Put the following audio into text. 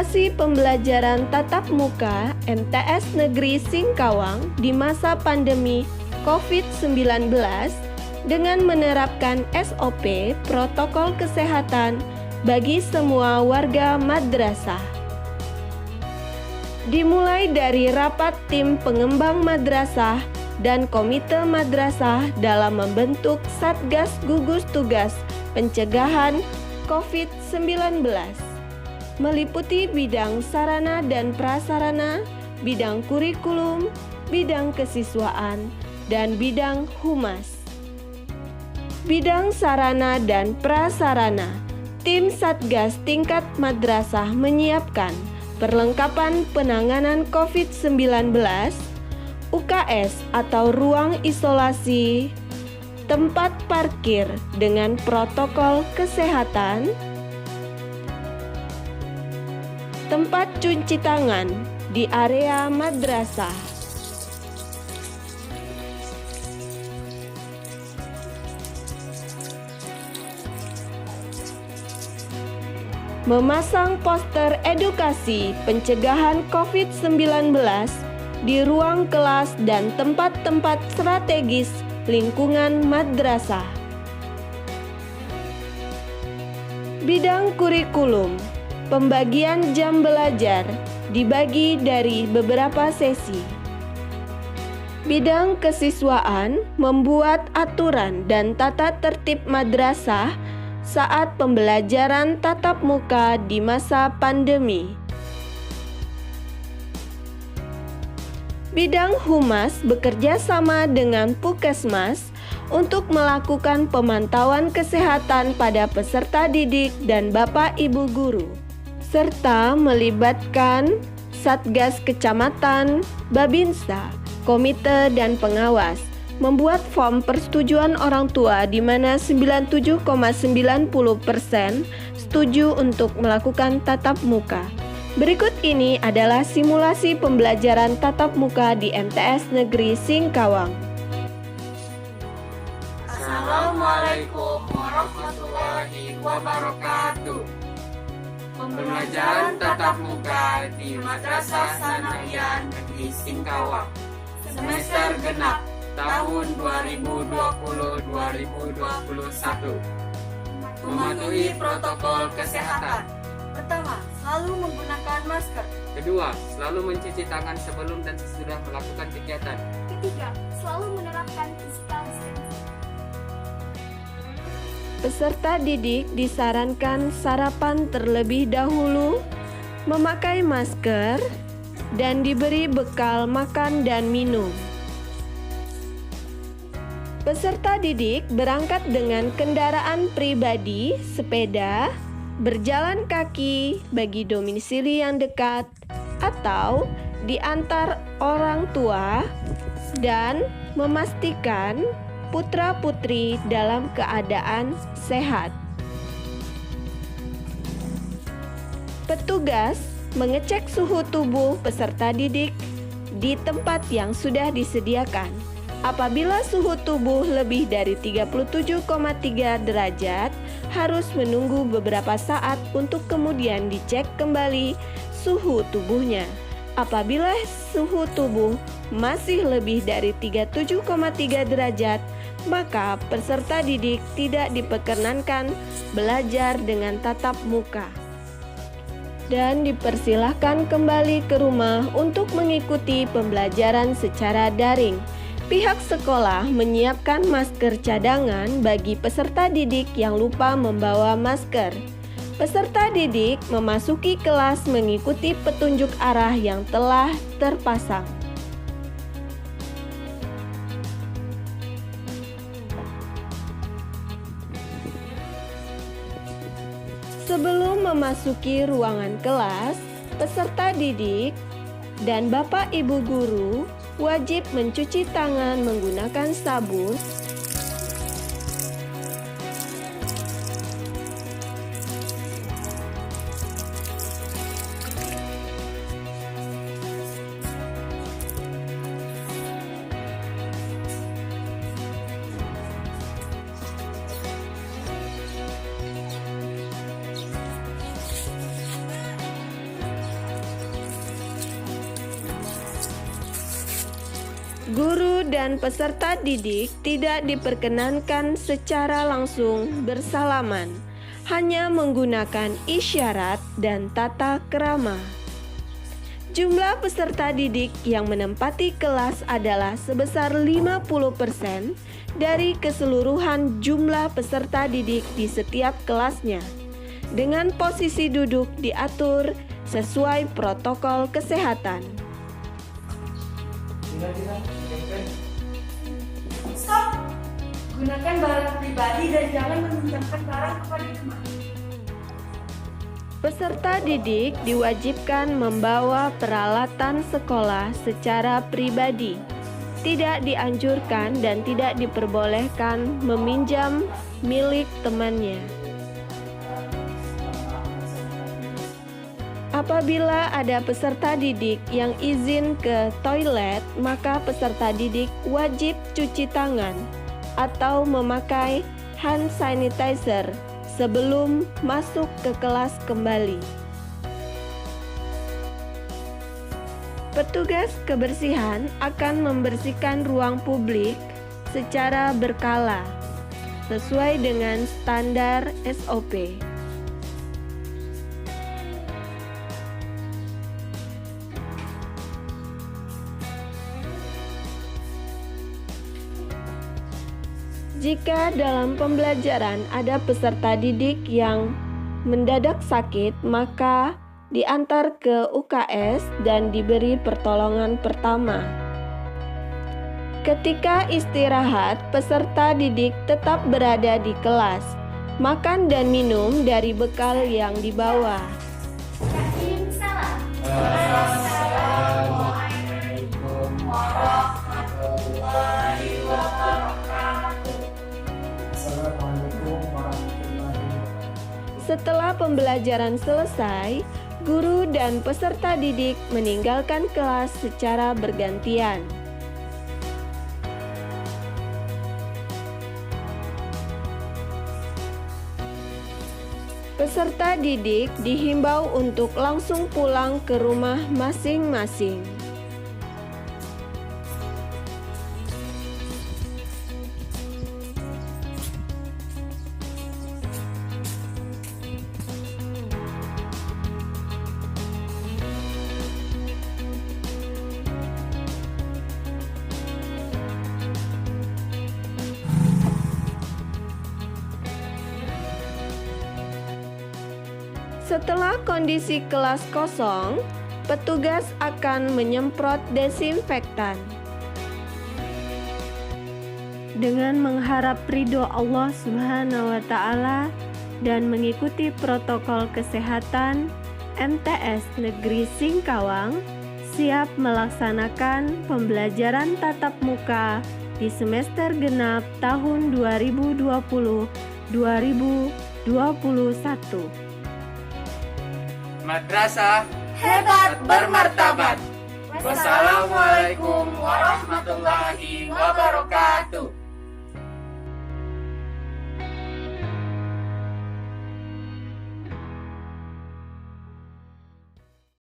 Simulasi pembelajaran tatap muka MTS Negeri Singkawang di masa pandemi COVID-19 dengan menerapkan SOP protokol kesehatan bagi semua warga madrasah. Dimulai dari rapat tim pengembang madrasah dan komite madrasah dalam membentuk Satgas Gugus Tugas Pencegahan COVID-19, meliputi bidang sarana dan prasarana, bidang kurikulum, bidang kesiswaan, dan bidang humas. Bidang sarana dan prasarana, tim Satgas tingkat madrasah menyiapkan perlengkapan penanganan COVID-19, UKS atau ruang isolasi, tempat parkir dengan protokol kesehatan, tempat cuci tangan di area madrasah, memasang poster edukasi pencegahan COVID-19 di ruang kelas dan tempat-tempat strategis lingkungan madrasah. Bidang kurikulum, pembagian jam belajar dibagi dari beberapa sesi. Bidang kesiswaan, membuat aturan dan tata tertib madrasah saat pembelajaran tatap muka di masa pandemi. Bidang humas bekerja sama dengan Puskesmas untuk melakukan pemantauan kesehatan pada peserta didik dan Bapak Ibu guru, serta melibatkan Satgas Kecamatan, Babinsa, komite dan pengawas, membuat form persetujuan orang tua di mana 97,90% setuju untuk melakukan tatap muka. Berikut ini adalah simulasi pembelajaran tatap muka di MTS Negeri Singkawang. Assalamualaikum warahmatullahi wabarakatuh. Pembelajaran tatap muka di Madrasah Sanawiyah Negeri Singkawang semester genap tahun 2020-2021. Mematuhi protokol kesehatan. Pertama, selalu menggunakan masker. Kedua, selalu mencuci tangan sebelum dan sesudah melakukan kegiatan. Ketiga, selalu menerapkan physical distancing. Peserta didik disarankan sarapan terlebih dahulu, memakai masker, dan diberi bekal makan dan minum. Peserta didik berangkat dengan kendaraan pribadi, sepeda, berjalan kaki bagi domisili yang dekat, atau diantar orang tua, dan memastikan putra-putri dalam keadaan sehat. Petugas mengecek suhu tubuh peserta didik di tempat yang sudah disediakan. Apabila suhu tubuh lebih dari 37,3 derajat, harus menunggu beberapa saat untuk kemudian dicek kembali suhu tubuhnya. Apabila suhu tubuh masih lebih dari 37,3 derajat, maka peserta didik tidak diperkenankan belajar dengan tatap muka dan dipersilahkan kembali ke rumah untuk mengikuti pembelajaran secara daring. Pihak sekolah menyiapkan masker cadangan bagi peserta didik yang lupa membawa masker. Peserta didik memasuki kelas mengikuti petunjuk arah yang telah terpasang. Sebelum memasuki ruangan kelas, peserta didik dan Bapak Ibu guru wajib mencuci tangan menggunakan sabun Guru dan peserta didik tidak diperkenankan secara langsung bersalaman, hanya menggunakan isyarat dan tata krama. Jumlah peserta didik yang menempati kelas adalah sebesar 50% dari keseluruhan jumlah peserta didik di setiap kelasnya, dengan posisi duduk diatur sesuai protokol kesehatan. Stop! Gunakan barang pribadi dan jangan meminjamkan barang kepada teman. Peserta didik diwajibkan membawa peralatan sekolah secara pribadi. Tidak dianjurkan dan tidak diperbolehkan meminjam milik temannya. Apabila ada peserta didik yang izin ke toilet, maka peserta didik wajib cuci tangan atau memakai hand sanitizer sebelum masuk ke kelas kembali. Petugas kebersihan akan membersihkan ruang publik secara berkala sesuai dengan standar SOP. Jika dalam pembelajaran ada peserta didik yang mendadak sakit, maka diantar ke UKS dan diberi pertolongan pertama. Ketika istirahat, peserta didik tetap berada di kelas, makan dan minum dari bekal yang dibawa. Yakin salam. Assalamualaikum warahmatullahi wabarakatuh. Assalamualaikum warahmatullahi wabarakatuh. Setelah pembelajaran selesai, guru dan peserta didik meninggalkan kelas secara bergantian. Peserta didik dihimbau untuk langsung pulang ke rumah masing-masing. Setelah kondisi kelas kosong, petugas akan menyemprot desinfektan. Dengan mengharap ridho Allah Subhanahu wa Ta'ala dan mengikuti protokol kesehatan, MTS Negeri Singkawang siap melaksanakan pembelajaran tatap muka di semester genap tahun 2020-2021. Madrasah Hebat bermartabat. Wassalamualaikum warahmatullahi wabarakatuh.